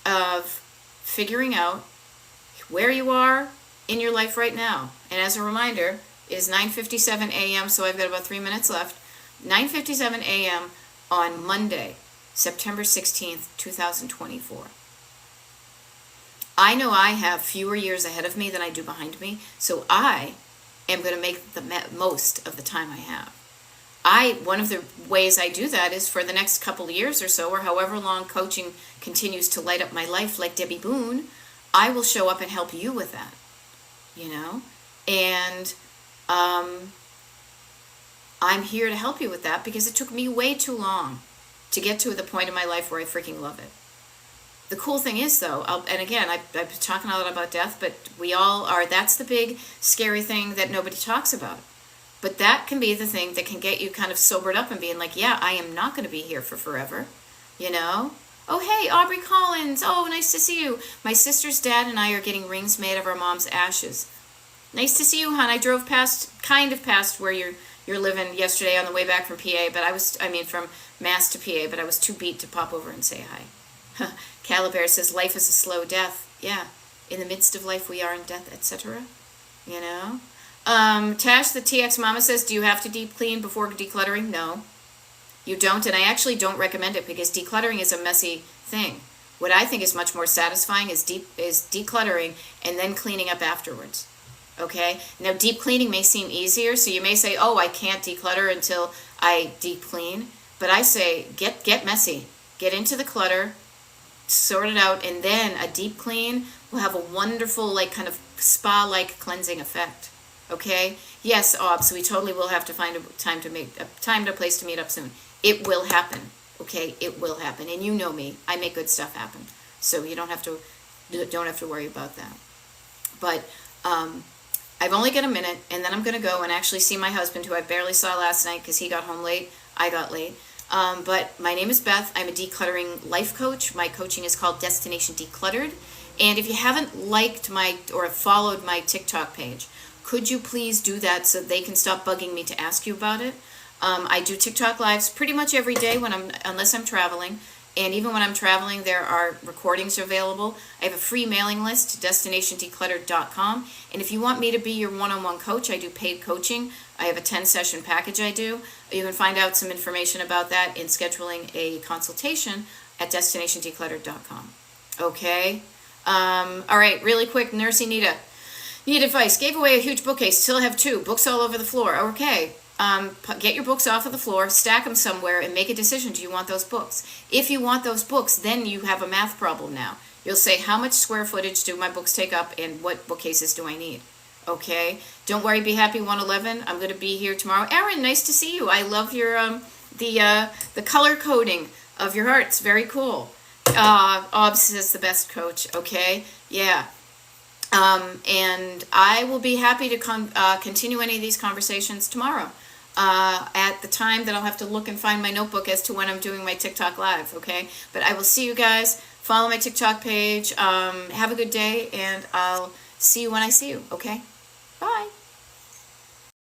of figuring out where you are in your life right now. And as a reminder, it is 9:57 a.m., so I've got about 3 minutes left. 9:57 a.m. on Monday, September 16th, 2024. I know I have fewer years ahead of me than I do behind me, so I am going to make the most of the time I have. One of the ways I do that is for the next couple of years or so, or however long coaching continues to light up my life like Debbie Boone, I will show up and help you with that, you know? And I'm here to help you with that because it took me way too long to get to the point in my life where I freaking love it. The cool thing is, though, and again, I've been talking a lot about death, but we all are, that's the big scary thing that nobody talks about. But that can be the thing that can get you kind of sobered up and being like, yeah, I am not going to be here for forever, you know? Oh, hey, Aubrey Collins. Oh, nice to see you. My sister's dad and I are getting rings made of our mom's ashes. Nice to see you, hon. I drove kind of past where you're living yesterday on the way back from PA, from Mass to PA, but I was too beat to pop over and say hi. Calabear says, life is a slow death. Yeah, in the midst of life we are in death, etc. You know? Tash, the TX Mama says, do you have to deep clean before decluttering? No, you don't, and I actually don't recommend it because decluttering is a messy thing. What I think is much more satisfying is decluttering and then cleaning up afterwards. Okay? Now, deep cleaning may seem easier, so you may say, oh, I can't declutter until I deep clean. But I say, get messy. Get into the clutter, sort it out, and then a deep clean will have a wonderful, like, kind of spa-like cleansing effect. Okay? Yes, Obs, we totally will have to find a time and a place to meet up soon. It will happen. Okay? It will happen. And you know me. I make good stuff happen. So you don't have to worry about that. But I've only got a minute, and then I'm going to go and actually see my husband, who I barely saw last night because he got home late. I got late. But my name is Beth. I'm a decluttering life coach. My coaching is called Destination Decluttered. And if you haven't liked or followed my TikTok page, could you please do that so they can stop bugging me to ask you about it? I do TikTok lives pretty much every day unless I'm traveling. And even when I'm traveling, there are recordings available. I have a free mailing list, destinationdecluttered.com. And if you want me to be your one-on-one coach, I do paid coaching. I have a 10-session package I do. You can find out some information about that in scheduling a consultation at destinationdecluttered.com. Okay? All right, really quick, Nursey Nita. Need advice. Gave away a huge bookcase. Still have 2. Books all over the floor. Okay. Get your books off of the floor, stack them somewhere, and make a decision. Do you want those books? If you want those books, then you have a math problem now. You'll say, how much square footage do my books take up, and what bookcases do I need? Okay? Don't worry, be happy 111. I'm going to be here tomorrow. Aaron, nice to see you. I love your the color coding of your hearts. Very cool. Obs is the best coach. Okay? Yeah. And I will be happy to continue any of these conversations tomorrow at the time that I'll have to look and find my notebook as to when I'm doing my TikTok live, okay? But I will see you guys. Follow my TikTok page. Have a good day, and I'll see you when I see you, okay? Bye.